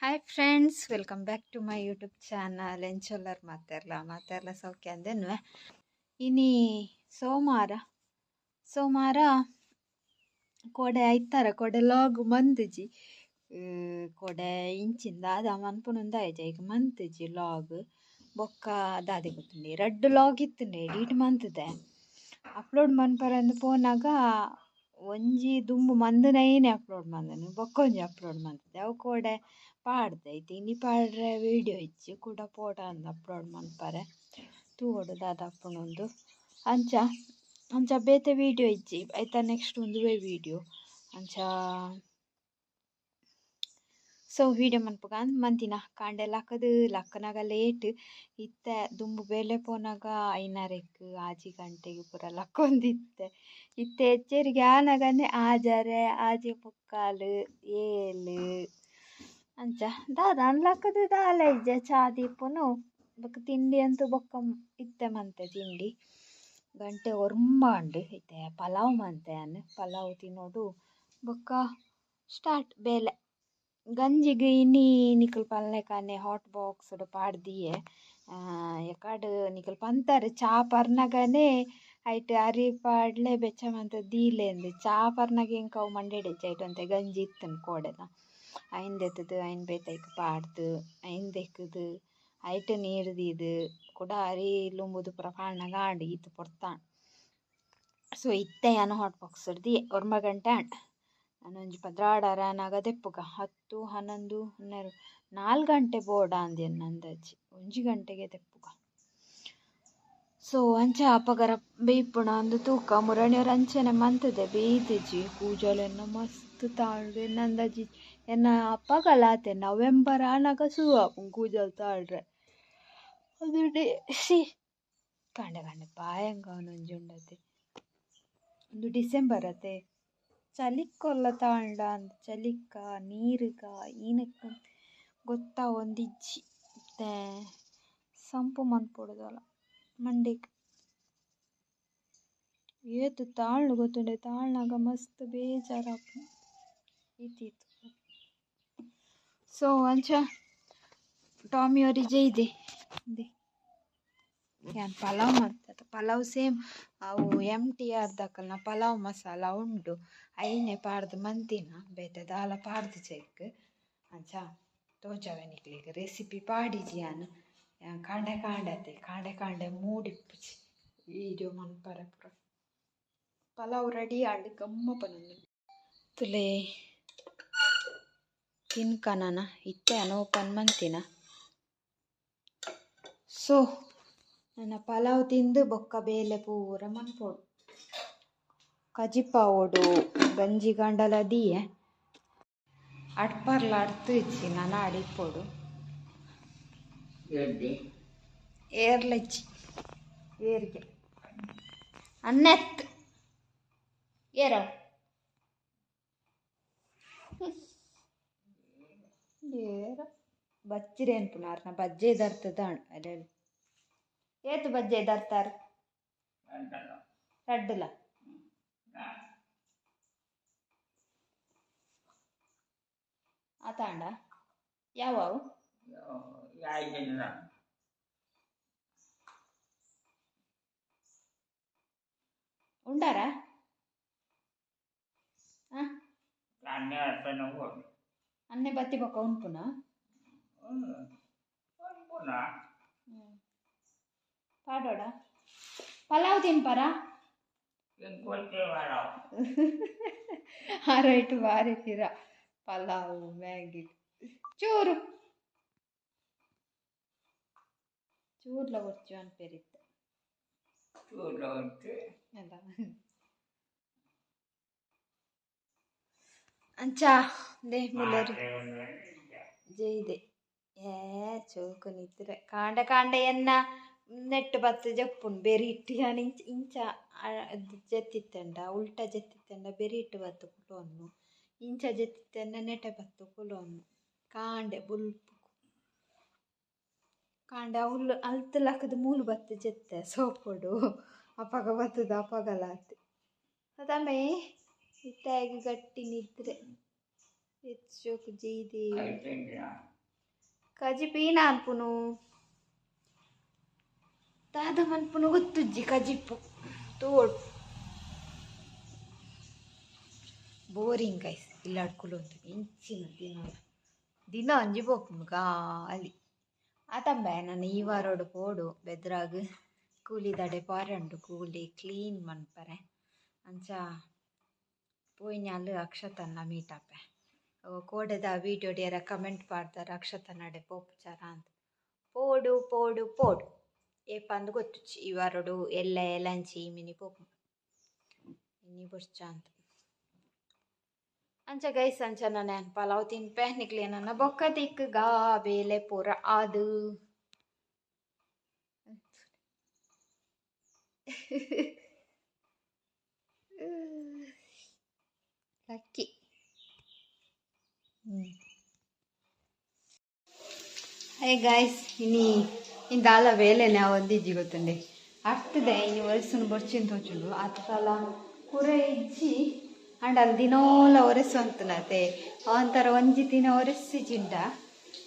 Hi friends, welcome back to my YouTube channel. ಎಂಚೊಲ್ಲರ್ ಮಾತಾಡಲ ಸೌಖ್ಯ ಅಂದೇನು. ಇನಿ ಸೋಮವಾರ ಕೊಡೆ ಐತಾರ ಕೊಡೆ ಲಾಗ್ ಮಂತುಜಿ ಕೊಡೆ ಇಂಚಿಂದ ಅದ ಮನ್ಪುನೊಂದು ಆಯ್ತು ಈಗ ಮಂತುಜಿ ಲಾಗ್ ಬೊಕ್ಕ ದಾದೆ ಗೊತ್ತುಂಡಿ ರಡ್ಡು ಲಾಗ್ ಇತ್ತುಂಡೆ ಎಡಿಟ್ ಮಂತದೆ ಅಪ್ಲೋಡ್ ಮನ್ಪರಂದು ಪೋನಾಗ ಒಂಜಿ ದುಂಬು ಮಂದನೈನೆ ಅಪ್ಲೋಡ್ ಮಂದನು ಬೊಕ್ಕ ಒಂಜಿ ಅಪ್ಲೋಡ್ ಮಂತದೆ ಅವು ಕೋಡೆ ಪಾಡ್ದೈತಿ ಇನಿ ಪಾಡ್ರೆ ವೀಡಿಯೋ ಇಜ್ಜಿ ಕೂಡ ಪೋಟ ಅಂದು ಅಪ್ಲೋಡ್ ಮನ್ಪರೆ ತೂವೋಡು ದಾದ ಅಪ್ಪನೊಂದು ಅಂಚ ಬೇತೆ ವೀಡಿಯೋ ಇಜ್ಜಿ ಐತ ನೆಕ್ಸ್ಟ್ ಒಂದುವೆ ವೀಡಿಯೋ ಅಂಚ ಸೊ ವೀಡಿಯೋ ಮನ್ಪುಗ ಮಂತಿನ ಕಾಂಡೆ ಲಕ್ಕನಾಗ ಲೇಟ್ ಇತ್ತೆ ದುಂಬು ಬೇಲೆ ಪೋನಾಗ 5:30 ಆಜಿ ಗಂಟೆಗೆ ಪೂರ ಲಕ್ಕೊಂದಿತ್ತೆ ಇತ್ತೆ ಎಚ್ಚೇರಿಗೆ ಆನಗನೆ ಆಜೆ ಮುಕ್ಕಾಲು 7 ಅಂಚ ದಾದ ಅನ್ಲಕ್ಕದು ದಾಲ ಇಜ್ಜೆ ಚಾ ದೀಪುನು ಬೊಕ್ಕ ತಿಂಡಿ ಅಂತೂ ಬೊಕ್ಕ ಇತ್ತೆ ಮಂತೆ ತಿಂಡಿ ಗಂಟೆ ಒರ್ಂಬಾಂಡು ಐತೆ ಪಲಾವ್ ಮಂತೆ ಪಲಾವ್ ತಿನ್ನೋಡು ಬೊಕ್ಕ ಸ್ಟಾರ್ಟ್ ಬೇಲೆ ಗಂಜಿಗೆ ಇನ್ನಿ ನಿಕಲ್ ಪಲ್ಲೆಕಾನೆ ಹಾಟ್ ಬಾಕ್ಸ್ ಪಾಡ್ದಿಯೆ ಎಕಾಡು ನಿಕಲ್ ಪಂತಾರೆ ಚಾ ಪರ್ನಗನೆ ಐಟ್ ಅರಿ ಪಾಡ್ಲೆ ಬೆಚ್ಚ ಮಂತ ದೀಲೆಂದು ಚಾ ಪರ್ನಗೆ ಇಂಕ ಅವು ಮಂಡೆಡೆಚ್ಚ ಐಟಂತೆ ಗಂಜಿ ಇತ್ತನ್ ಕೋಡೆದ ಐಂದೆತ್ತದು ಐನ್ ಬೇತೈಕ್ ಪಾಡ್ದು ಐಂದೆಕ್ಕದು ಐಟ್ ನೀರು ದೀದು ಕೂಡ ಅರಿ ಲುಂಬುದು ಪುರ ಪಾಡ್ನಗ ಆಂಡು ಈತು ಪೊರ್ತಾನ್ ಸೊ ಇತ್ತೆ ಯಾನು ಹಾಟ್ ಬಾಕ್ಸ್ ದಿ 1 ಗಂಟೆ ಆಂಡ್ ನಾನು ಒಂಜಿ ಪದ್ರಾಡರ ನಾಗ ದೆಪ್ಪುಗ 10, 11, 12 4 ಗಂಟೆ ಬೋಡ ಅಂದೇನು ಅಂದಾಜಿ 1 ಗಂಟೆಗೆ ದೆಪ್ಪುಗ. ಸೊ ಅಂಚ ಅಪಗರ ಬೇಯ್ಪುಣ ಅಂದು ತೂಕ ಮುರಣಿಯವ್ರು ಅಂಚೆನೆ ಮಂತದೆ ಬೇಯ್ತಿಜಿ ಪೂಜಲೆನ್ನ ಮಸ್ತ್ ತಾಳ್ದು ಎನ್ನ ಅಂದಾಜಿ ಎನ್ನ ಅಪ್ಪಗಲಾತೆ ನವೆಂಬರ್ ಆನಾಗ ಸುವಾಪುನ್ ಕೂಜಲ್ ತಾಳ್ರೆ ಅದು ಕಾಂಡೆ ಪಾಯಂಗ ಅವನೊಂಜಿ ಉಂಡತೆ ಒಂದು ಡಿಸೆಂಬರ್ ಅತೆ ಚಲಿಕ್ಕೊಲ್ಲ ತಾಂಡ ಅಂದ್ ಚಲಿಕ್ಕ ನೀರುಗ ಈನಕ್ಕ ಗೊತ್ತಾ ಒಂದಿಜ್ಜಿ ಸಂಪು ಮನ್ಪೊಡುದಲ್ಲ ಮಂಡಿಗೆ ಏತು ತಾಳ್ನು ಗೊತ್ತುಂಡೆ ತಾಳ್ನಾಗ ಮಸ್ತ್ ಬೇಜಾರಾಪು ಇತ್ತೀತು. ಸೊ ಅಂಚ ಟಾಮಿಯವ್ರಿ ಜೈದೆ ಯಾನ್ ಪಲಾವ್ ಮಾಡ್ತದ ಪಲಾವ್ ಸೇಮ್ ಅವು MTR ದಕಲ್ನ ಪಲಾವ್ ಮಸಾಲ ಉಂಡು ಐನೆ ಪಾಡ್ದು ಮಂತಿನ ಬೇತೆ ದಾಲ ಪಾಡ್ದು ಚೆಕ್ ಅಂಚ ತೋಜಾವೆ ನಿಕ್ಲಿಗೆ ರೆಸಿಪಿ ಪಾಡಿಜಿ ಯಾನು ಕಾಂಡೆ ಮೂಡಿಪ್ಪುಜಿ ವೀಡಿಯೋ ಮನ್ಪರೆ ಪುರ ಪಲಾವ್ ರೆಡಿ ಆಂಡು ಗಮ್ಮ ಪನೊಂದು ತುಲೆ ತಿನ್ಕನನ ಇತ್ತೆ ಓಪನ್ ಮಂತಿನ. ಸೊ ನನ್ನ ಪಲಾವ್ ತಿಂದು ಬೊಕ್ಕ ಬೇಲೆ ಪೂರ ಮನ್ಪೋಡು ಕಜಿಪಾವೋಡು ಗಂಜಿ ಗಂಡಲ ದಿಯೆ ಅಡ್ಪರ್ಲ ಅಡ್ತು ಇಚ್ಚಿ ನಾನು ಅಡಿಪೋಡು ಏರ್ಲೆಚ್ಚಿ ಏರ್ಗೆ ಅನ್ನೆತ್ ಏರವ್ ಏರ ಬಚ್ಚಿರೇನು ಪುನಾರ್ನ ಬಜ್ಜೆ ದರ್ತದ ಅಡೆ ಏತು ಬಜ್ಜೆ ದರ್ತಾರ ರಡ್ಡುಲ ಆತಾಂಡ ಯಾವವು ಉಂಡಾರ ಅನ್ನೆ ಬತ್ತಿ ಬೊಕ್ಕ ಉಂಪುನ ಪಾಡೋಡ ಪಲಾವ್ ತಿನ್ಪಾರ ರೈಟ್ ಬಾರಿ ತೀರ ಪಲಾವ್ ಮ್ಯಾಗಿ ಚೂರ್ಲ ಒಚ್ಚು ಅನ್ಪೇರಿತ್ತು ಅಂಚ ದೇ ಮುಲ್ಲರು ಜೈದೆ ಚೋಕು ನಿದ್ರೆ ಕಾಂಡೆ ಎನ್ನ ನೆಟ್ಟು ಬತ್ತು ಜಪ್ಪುನ್ ಬೆರಿ ಇಟ್ಟು ನಾನು ಇಂಚ ಜೆತ್ತಿತ್ತಂಡ ಉಲ್ಟ ಜೆತ್ತಿತ್ತಂಡ ಬೆರಿ ಇಟ್ಟು ಬತ್ತು ಕುಲೋನ್ನು ಇಂಚ ಜೆತ್ತಿತ್ತಂಡ ನೆಟೆ ಬತ್ತು ಕುಲೋನ್ನು ಕಾಂಡೆ ಬುಲ್ಪು ಕಾಂಡೆ ಹುಲ್ಲು ಅಲ್ತಲಕ್ಕದು ಮೂಲು ಬತ್ತು ಜೆತ್ತೆ ಸೋಪುಡು ಅಪಗ ಬತ್ತದ ಅಪಗಲಾತೆ ಅದಮ್ಮೆ ಇತ್ತಾಗಿ ಗಟ್ಟಿ ನಿದ್ರೆ ಹೆಚ್ಚೋಕು ಜೈದೆ ಕಜಿಪೀನ ಅನ್ಪುನು ದಾದ ಮನ್ಪುನು ಗೊತ್ತುಜ್ಜಿ ಕಜಿಪ್ಪು ತೋಡು ಬೋರಿಂಗ್ ಗೈಸ್ ಇಲ್ಲ ಅಡ್ಕುಲು ಉಂಟು ಇಂಚಿನ ದಿನ ಅಂಜಿ ಪೋಪುನು ಗಾಲಿ ಆತಂಬೆ ನಾನು ಈ ವಾರೋಡು ಪೋಡು ಬೆದ್ರಾಗ ಕೂಲಿ ದಡೆ ಪಾರಂಡು ಕೂಲಿ ಕ್ಲೀನ್ ಮನ್ಪರೆ ಅಂಚ ಪೋಯಿನಾಲು ಅಕ್ಷತನ್ನ ಮೀಟಪ್ಪೆ ಕೋಡೆದ ವಿಡಿಯೋ ಡಿಯರ ಕಮೆಂಟ್ ಪಾಡ್ದಾರ ಅಕ್ಷತನ್ನಡೆ ಪೋಪುಚಾರ ಅಂತ ಪೋಡು ಪೋಡು ಪೋಡು ಏಪ ಅಂದು ಗೊತ್ತುಚ್ಚಿ ಈ ವಾರೋಡು ಎಲ್ಲ ಲಂಚಿ ಮಿನಿ ಪೋಪು ಇನ್ನಿ ಬುರ್ಚ ಅಂತ ಅಂಚ ಗೈಸ್ ಅಂಚ ನಾನು ಪಲಾವ್ ತಿನ್ಪೆ ನಿಕ್ಲೆ ನನ್ನ ಬೊಕ್ಕ ದಿಕ್ಕು ಗಾ ಬೇಲೆ ಪೂರ ಅದು ಲಕ್ಕಿ ಹೇ ಗಾಯ್ಸ್ ಇನ್ನು ದಾಲ ಬೇಲೆನೆ ಒಂದಿಜ್ಜಿ ಗೊತ್ತುಂಡೆ ಆಗ್ತದೆ ಇನ್ನು ಒರೆಸು ಬೊರ್ಚಿಂತ ಹೋಚುಂಡು ಅತ್ತಲ ಪೂರ ಇಜ್ಜಿ ಅಂಡ್ ಅಲ್ಲಿ ದಿನೋಲ ಒರೆಸು ಅಂತನತೆ ಒಂಥರ ಒಂಜಿ ದಿನ ಒರೆಸಿ ಜಿಂಡ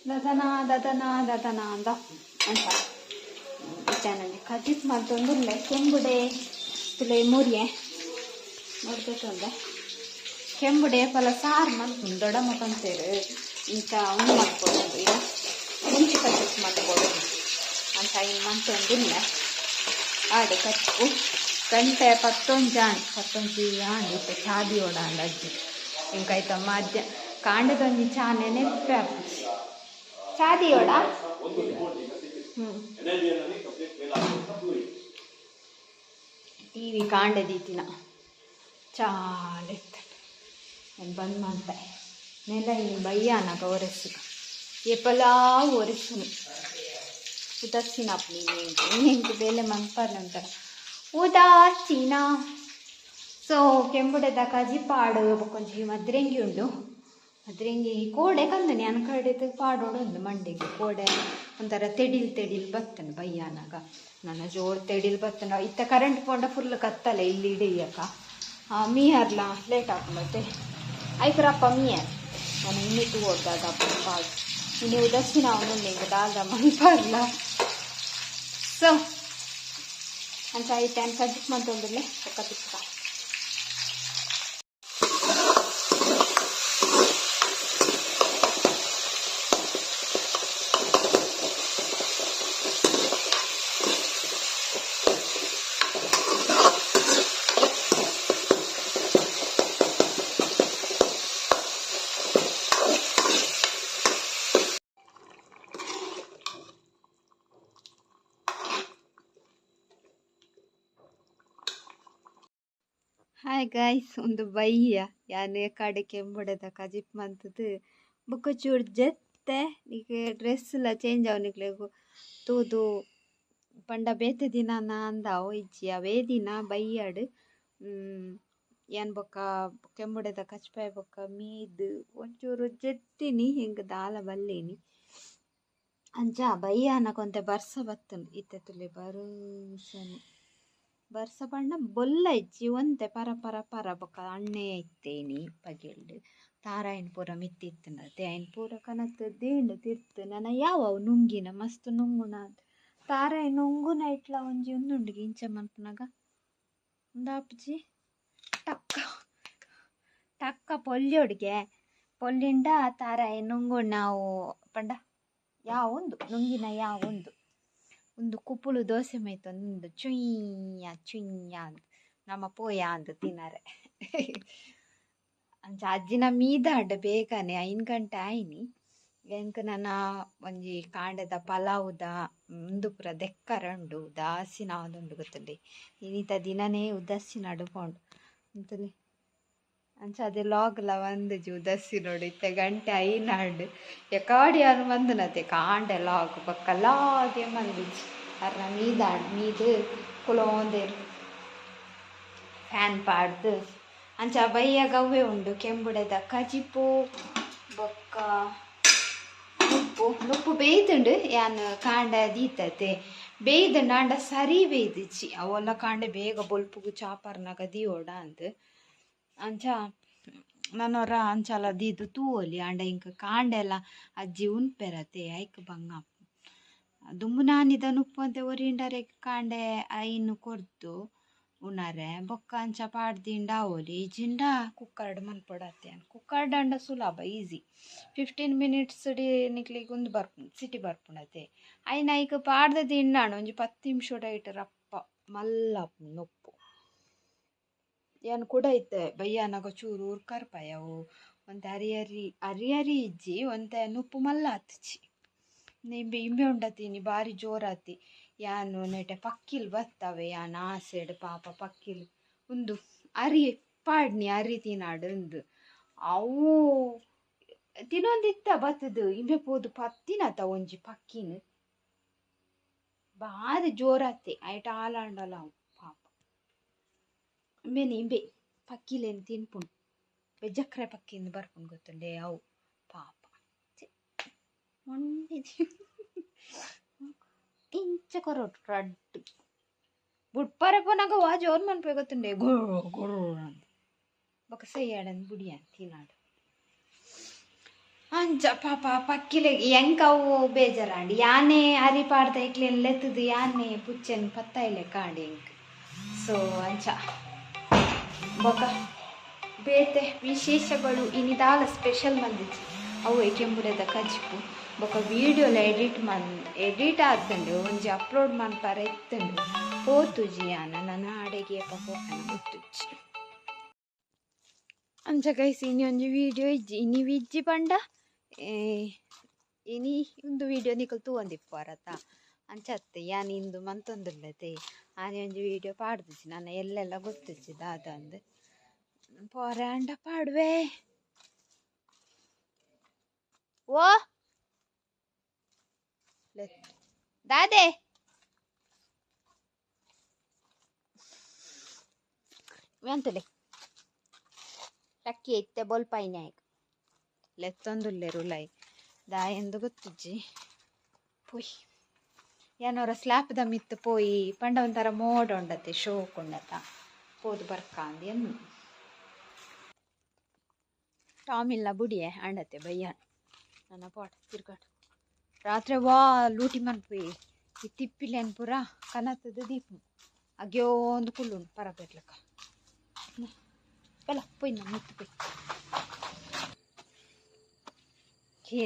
ದದನ ದದನ ದದನ ಅಂದ ಅಂತ ನನಗೆ ಕಜಿಪ್ ಮತ್ತೊಂದುಲ್ಲೆ ಕೆಂಬುಡೆ ತುಲೆ ಮುರಿಯೆ ನೋಡ್ಬೇಕಂದ್ರೆ ಕೆಂಬುಡೆ ಫಲ ಸಾರು ಮಾಡ್ಕೊಂಡು ದೊಡ್ಡ ಮಕ್ಕಂತೇರು ಇಂಥ ಉಣ್ಣು ಮಾಡ್ಕೊಡೋದು ಈಗ ಮುಂಚೆ ಕಜಿಪ್ ಮಾಡ್ಕೊಡೋದು ಅಂತ ಇನ್ನು ಮಂತೊಂದಿಲ್ಲ ಆಡು ಕಚ್ಚು ಗಂಟೆ 11 ಆಂಡು ಇತ್ತು ಚಾದಿ ಓಡ ಅಂಡ ಅಜ್ಜಿ ಇಂಕಾಯ್ತ ಮಧ್ಯ ಕಾಂಡದೊಂದು ಚಾನೆ ನೆಪ್ಪೆ ಹಾಕಿ ಚಾದಿ ಓಡ ಟಿವಿ ಕಾಂಡದೀತಿನ ಚಾಲೆತ್ತ ನಾನು ಬಂದ್ ಮಾಡ್ತೆ ನೆಲ ಇನ್ನು ಬಯ್ಯಾನಾಗ ಒರೆಸು ಎಪ್ಪಲಾ ಒರೆಸುನು ಉದಾಸೀನಪ್ಪ ನೀನು ಬೇಲೆ ಮನ್ಪಾರ್ನ ಅಂತಾರ ಉದಾಸೀನ ಸೊ ಕೆಂಬುಡೆದ ಕಜಿ ಪಾಡು ಕೊಂಚ ಮದ್ರೆಂಗಿ ಉಂಡು ಮದ್ರೆಂಗಿ ಕೋಡೆ ಕಂದನಿ ಅನ್ ಕಡೆದು ಪಾಡೋಡು ಒಂದು ಮಂಡೆಗೆ ಕೋಡೆ ಒಂಥರ ತೆಡಿಲ್ ಬತ್ತನು ಬಯ್ಯಾನಾಗ ನನ್ನ ಜೋರು ತೆಡಿಲ್ ಬತ್ತನ ಇತ್ತ ಕರೆಂಟ್ ಪೋಂಡ ಫುಲ್ ಕತ್ತಲೆ ಇಲ್ಲಿ ಹಿಡಿಯಕ್ಕ ಮೀಹರ್ಲ ಲೇಟ್ ಹಾಕೊಂಡತ್ತೆ ಐಕ್ರಪ್ಪ ಮೀಯರ್ ನಾನು ಇನ್ನಿಟ್ಟು ಓಡ್ದಾದಪ್ಪ ಪಾಡು ಇನ್ನು ಉದಾಸೀನ ಅವನು ನಿಂಗೆ ದಾದ ಮನ್ಪಾರ್ಲ ಸೊ ಅಂತ ಈ ಟೈಮ್ ಕಜಿಪ್ ಮಂತೊಂದಿರಲಿ ಪಕ್ಕ ತಿಕ್ಕ ಹಾಯ್ ಗಾಯ್ಸ್ ಒಂದು ಬಯ್ಯ ಯಾನೇ ಕಡೆ ಕೆಂಬುಡೆದ ಕಜಿಪ್ ಮಂತದ್ದು ಬೊಕ್ಕ ಚೂರು ಜೆತ್ತೆ ಈಗ ಡ್ರೆಸ್ ಎಲ್ಲ ಚೇಂಜ್ ಅವನಿಗ್ಲೆಗು ತೂದು ಪಂಡ ಬೇತೆ ದಿನ ಅಂದಾವು ಇಜ್ಜಿ ಅವೇ ದಿನ ಬಯ್ಯಾಡು ಏನು ಬೊಕ್ಕ ಕೆಂಬುಡೆದ ಕಚ್ಪಾಯ ಬೊಕ್ಕ ಮೀದು ಒಂಚೂರು ಜೆತ್ತಿನಿ ಹಿಂಗೆ ದಾಲ ಬಲ್ಲೇನಿ ಅಂಚ ಬಯ್ಯಾನ ಕೊಂತೆ ಬರ್ಸ ಬತ್ತನು ಇತ್ತೆ ತುಲೆ ಬರುಸನು ಬರ್ಸ ಪಂಡ ಬೊಲ್ಲ ಇಜ್ಜಿ ಒಂತೆ ಪರ ಪರ ಪರ ಬೊಕ್ಕ ಅಣ್ಣೆ ಇತ್ತೇನಿ ಬಗೆಲ್ಡು ತಾರಾಯನ್ ಪೂರ ಮಿತ್ತಿತ್ತನತೆ ಆಯ್ನ ಪೂರ ಕನತ್ತು ದೇಂಡು ತಿರ್ತು ನನ್ನ ಯಾವವು ನುಂಗಿನ ಮಸ್ತ್ ನುಂಗುಣ ಅಂತ ತಾರಾಯ ನುಂಗುನ ಇಟ್ಲ ಒಂಜಿ ಒಂದುಂಡಿಗೆ ಇಂಚ ಮನ್ಪುನಾಗ ಒಂದಾಪುಜಿ ಟಕ್ಕ ಟಕ್ಕ ಪೊಲ್ಯೋಡ್ಗೆ ಪೊಲ್ಲಿಂಡ ತಾರಾಯ ನುಂಗುಣ ನಾವು ಪಂಡ ಯಾವೊಂದು ನುಂಗಿನ ಯಾವೊಂದು ಒಂದು ಕುಪ್ಪುಳು ದೋಸೆ ಮೈತೊಂದು ಚುಯ್ಯ ಅಂತ ನಮ್ಮ ಪೋಯ ಅಂತ ತಿನ್ನರೆ ಅಂಚ ಅಜ್ಜಿನ ಮೀದಾಡ ಬೇಗನೆ 5 ಗಂಟೆ ಆಯ್ನಿ ಎಂಕ ನನ್ನ ಒಂಜಿ ಕಾಂಡದ ಪಲಾವುದ ಒಂದು ಪೂರ ದೆಕ್ಕರಂಡು ಉದಾಸೀನ ಆವೊಂದುಂಡು ಗೊತ್ತುಂಡೆ ಇನ್ನಿತ ದಿನನೇ ಉದಾಸೀನ ಅಡುಪೋಂಡು ಅಂತಲೇ ಅಂಚ ಅದೇ ಲಾಗ್ಲ ಒಂದುಜಿ ಉದಾಸೀನೋಡು ಇತ್ತೆ ಗಂಟೆ ಐನಾಡು ಎಕಾಡಿ ಅನು ಬಂದನತೆ ಕಾಂಡೆ ಲಾಗ್ ಪಕ್ಕ ಲಾಗೆ ಮಂದಿಜಿ ಅರ್ನ ಮೀದು ಕುಲೋಂದೇರು ಫ್ಯಾನ್ ಪಾಡ್ದು ಅಂಚ ಬಯ್ಯ ಗವ್ವೆ ಉಂಡು ಕೆಂಬುಡೆದ ಕಜಿಪು ಬೊಕ್ಕ ನುಪ್ಪು ಬೇಯ್ದುಂಡು ಯಾನ್ ಕಾಂಡ ದೀತತೆ ಬೇಯ್ದುಂಡು ಆಂಡ ಸರಿ ಬೇಯ್ದಿಚ್ಚಿ ಅವೆಲ್ಲ ಕಾಂಡೆ ಬೇಗ ಬೊಲ್ಪುಗು ಚಾಪರ್ನಾಗ ದಿಯೋಡ ಅಂದ್ ಅಂಚ ನನ್ನೊರ ಅಂಚಲ ದೀದು ತೂವೊಲಿ ಆಂಡ ಇಂಕ ಕಾಂಡೆಲ್ಲ ಅಜ್ಜಿ ಉನ್ಪೆರತೆ ಐಕ್ ಬಂಗ ದುಂಬು ನಾನಿದ ಉಪ್ಪು ಅಂತ ಒರಿಂಡರೆ ಕಾಂಡೆ ಐನು ಕೊರ್ದು ಉಣರೆ ಬೊಕ್ಕ ಅಂಚ ಪಾಡ್ದಿಂಡ ಆವೊಲಿ ಜಿಂಡ ಕುಕ್ಕರ್ಡ್ ಮನ್ಪೊಡತ್ತೆ ಕುಕ್ಕರ್ಡ್ ಅಂಡ ಸುಲಭ ಈಸಿ 15 minutes ನಿಕ್ಲಿಗೆ ಒಂದು ಸಿಟಿ ಬರ್ಪುಣತೆ ಐನ ಐಕ್ ಪಾಡ್ದ ತಿಂಡಾಣ ಒಂಜಿ 10 ನಿಮಿಷ ಇಟ್ಟು ರಪ್ಪ ಮಲ್ಲ ನೊಪ್ಪು ಏನು ಕೂಡ ಇತ್ತೆ ಬಯ್ಯನಗ ಚೂರು ಕರ್ಪಯವು ಒಂದು ಹರಿಯರಿ ಇಜ್ಜಿ ಒಂತೆ ನುಪ್ಪು ಮಲ್ಲ ಹತ್ಚಿ ಇಂಬೆ ಉಂಡತೀನಿ ಬಾರಿ ಜೋರಾತಿ ಯಾನು ನೆಟೆ ಪಕ್ಕಿಲ್ ಬರ್ತವೆ ಯಾನು ಆಸೆಡ್ ಪಾಪ ಪಕ್ಕಿಲ್ ಒಂದು ಪಾಡ್ನಿ ಅರಿ ತಿನ್ನಾಡು ಅವು ತಿನ್ನೊಂದಿತ್ತ ಬತ್ತದು ಇಂಬೆ ಪೋದು ಪತ್ತಿನತ ಒಂಜಿ ಪಕ್ಕಿನ ಬಾರಿ ಜೋರಾತಿ ಐಟ ಆಲಾಂಡಲ ಅವು ಪಾಪ ಇಂಬೆ ಪಕ್ಕಿಲೇನು ತಿನ್ಪುಂಡು ಬೆಜ್ಜಕ್ರೆ ಪಕ್ಕಿಂದ ಬರ್ಪುಂಡು ಗೊತ್ತುಂಡೆ ಅವು ಪಾಪ ಮೊಂಡಿದಿ ಇಂಚ ಕೊರೋಟು ರಡ್ಡು ಬುಡ್ಪರೆ ಪೋನಾಗ ವಾ ಜೋರ್ ಮನ್ಪೆ ಗೊತ್ತುಂಡೆ ಗುರು ಗುರು ಅಂತ ಬೊಕ್ಕ ಸೈಯಾಡನ್ ಬುಡಿಯನ್ ತಿನ್ನಾಡು ಅಂಚ ಪಾಪ ಪಕ್ಕಿಲೆ ಎಂಕವು ಬೇಜಾರಾಂಡಿ ಯಾನೆ ಅರಿ ಪಾಡ್ದ ಇಕ್ಲೇನು ಲೆತ್ತದು ಯಾನೆ ಪುಚ್ಚನ್ ಪತ್ತಾಯಿಲೆ ಕಾಂಡಿ ಎಂಕ್ ಸೊ ಅಂಚ ಬೊಕ್ಕ ಬೇತೆ ವಿಶೇಷಗಳು ಇನಿದಾಲ ಸ್ಪೆಷಲ್ ಮಂದಿಜಿ ಅವು ಕೆಂಬುಡದ ಕಜಿಪು ಬೊಕ್ಕ ವೀಡಿಯೋಲ ಎಡಿಟ್ ಆದ್ದಂಡು ಒಂಜಿ ಅಪ್ಲೋಡ್ ಮನ್ಪಾರ ಎತ್ತಂಡು ಪೋತುಜಿ ಯಾನ ನನ್ನ ಅಡೆಗೆ ಪೋಕನ ಗೊತ್ತುಜ್ಜಿ ಅಂಚ ಗೈಸ್ ಇನಿ ಒಂಜಿ ವೀಡಿಯೋ ಇಜ್ಜಿ ಇನಿ ವಿಜ್ಜಿ ಪಂಡ ಇನಿ ಒಂದು ವೀಡಿಯೋ ನಿಕಲ್ ತೂವಂದಿಪ್ಪಾರತ ಅಂಚತ್ತೆ ಯಾನ್ ಇಂದು ಮಂತೊಂದುಲ್ಲತೆ ಆನೆ ಒಂಜಿ ವೀಡಿಯೋ ಪಾಡ್ದಿಜ್ಜಿ ನನ್ನ ಎಲ್ಲೆಲ್ಲ ಗೊತ್ತಿಜ್ಜಿ ದಾದಂದು ಪೋರೆ ಅಂಡ ಪಾಡುವೆ ಓ ದಾದೆ ಎಂತಲೆ ಟಕ್ಕಿ ಇತ್ತೆ ಬೋಲ್ಪಾಯಿನ ಲೆತ್ತೊಂದುಲ್ಲೆರು ಲೈ ದಾ ಎಂದು ಗೊತ್ತಿಜ್ಜಿ ಪೋಯ್ ಏನೋರ ಸ್ಲ್ಯಾಪ್ದ ಮಿತ್ತು ಪೋಯಿ ಪಂಡ ಒಂಥರ ಮೋಡ ಉಂಡತೆ ಶೋಕ್ ಉಂಡತ ಪೋದು ಬರ್ಕಾಂದಿ ಅನ್ನು ಟಾಮಿಲ್ಲ ಬುಡಿಯೇ ಅಂಡತೆ ಬಯ್ಯ ನನ್ನ ಪಾಟ ತಿರ್ಗಾಡು ರಾತ್ರಿ ವಾ ಲೂಟಿ ಮನ್ಪೋಯಿ ಈ ತಿಪ್ಪಿಲೇನು ಪೂರ ಕನತದ ದೀಪ ಅಗ್ಯೋ ಒಂದು ಕುಲ್ಲುಂಡು ಪರಬೇರ್ಲಕ್ಕ ಬಲ ಪೊಯ್ ನಮ್ಮ ಮುತ್ತು ಪೊಯ್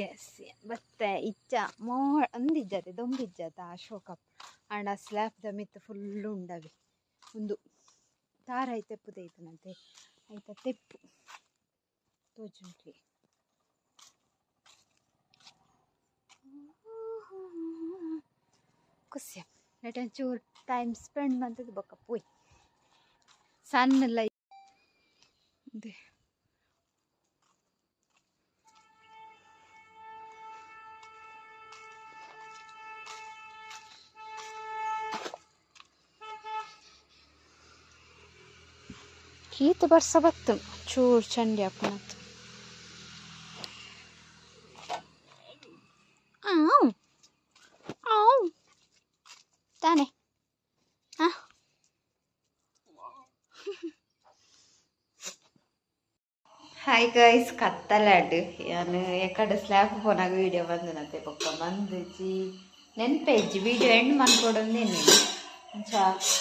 ಎಸ್ ಮತ್ತೆ ಇಚ್ಚ ಅಂದಿಜ್ಜತೆ ದೊಂಬಿಜ್ಜತ ಅಶೋಕಪ್ಪ ಅಂಡ ಸ್ಲ್ಯಾಪ್ದ ಮಿತ್ತು ಫುಲ್ಲು ಉಂಡವೆ ಒಂದು ತಾರ ತೆಪ್ಪುದೈತನಂತೆ ಆಯ್ತ ತೆಪ್ಪು ತೋಜುಂಟ್ಲಿ ಖುಷಿ ನೆಟ್ ಒಂಚೂರು ಟೈಮ್ ಸ್ಪೆಂಡ್ ಮಾಡ್ತದೆ ಬೊಕ್ಕ ಪೋಯ್ ಸಣ್ಣ ಲೈ ಕೀತ ಬರ್ಸ ಬತ್ತು ಚೂರು ಚಂಡಿ ಅಪ್ಪನತ್ತು ತಾನೆ ಹಾಯ್ ಗೈಸ್ ಕತ್ತಲಾಡು ಯಾನು ಎಕಡೆ ಸ್ಲ್ಯಾಬ್ ಫೋನಾಗ ವೀಡಿಯೋ ಬಂದನಂತೆ ಪಕ್ಕ ಬಂದಿಜ್ಜಿ ನೆನ್ಪೆಜ್ಜಿ ವೀಡಿಯೋ ಎಂಡ್ ಮಾಡ್ಕೊಡೋದೇನೆ ಅಂಚ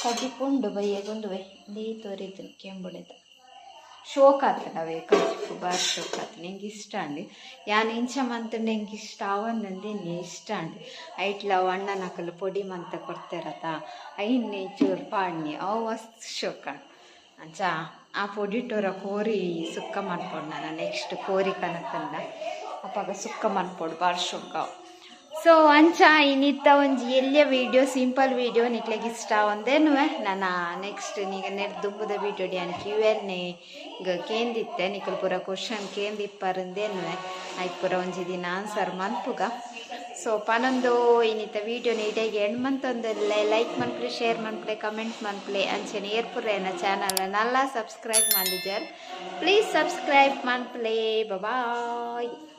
ಕಜಿಪುಂಡು ಬಯ್ಯಗೊಂದು ದೇ ತೋರಿದ್ದು ಕೆಂಬುಡೆದ ಶೋಕ್ ಆತನವೇ ಕಜಿಪು ಬಾರಿ ಶೋಕ್ ಆತ ನಂಗೆ ಇಷ್ಟ ಅಂಡಿ ಯಾನು ಇಂಚ ಮಂತಂಡು ನಂಗೆ ಇಷ್ಟ ಅವನಂದೇನೆ ಇಷ್ಟ ಅಂಡಿ ಐಟ್ಲ ಅಣ್ಣನಕಲು ಪೊಡಿ ಮಂತ ಕೊಡ್ತಾರತ ಐನ್ನೆ ಚೂರು ಪಾಡ್ನಿ ಅವು ಮಸ್ತ್ ಶೋಕ ಅಂಚ ಆ ಪೊಡಿಟೋರ ಕೋರಿ ಸುಕ್ಕ ಮಾಡ್ಕೊಂಡು ನಾನು ನೆಕ್ಸ್ಟ್ ಕೋರಿ ಕನಕಂದ ಅಪ್ಪಾಗ ಸುಕ್ಕ ಮಾಡ್ಕೊಡು ಭಾಳ ಶೋಕ ಸೊ ಅಂಚ ಇನ್ನಿತ್ತ ಒಂಜಿ ಎಲ್ಲಿಯ ವೀಡಿಯೋ ಸಿಂಪಲ್ ವೀಡಿಯೋ ನಿಕ್ಲೆಗೆ ಇಷ್ಟ ಒಂದೇನು ನಾನು ನೆಕ್ಸ್ಟ್ ನೀಗ ದುಂಬುದ ವೀಡಿಯೋ ಡ್ಯಾನ್ Q&A ಕೇಂದಿತ್ತೆ ನಿಖಲ್ ಪೂರ ಕ್ವಶನ್ ಕೇಂದಿಪ್ಪರಂದೇನು ಆಯ್ತು ಪೂರ ಒಂಜಿ ದಿನ ಆನ್ಸರ್ ಮನ್ಪುಗ ಸೊ ಪನೊಂದು ಇನ್ನಿತ್ತ ವೀಡಿಯೋ ನೀಟಾಗಿ ಎಂಡ್ ಮಂತೊಂದಲ್ಲೇ ಲೈಕ್ ಮನ್ಪ್ಲೆ ಶೇರ್ ಮನ್ಪ್ಲೆ ಕಮೆಂಟ್ ಮನ್ಪ್ಲೆ ಅಂಚನೆ ಏರ್ಪುರೇನ channel Nalla subscribe ಮಾಡಿಜರ್ please subscribe ಮನ್ಪ್ಲೆ bye.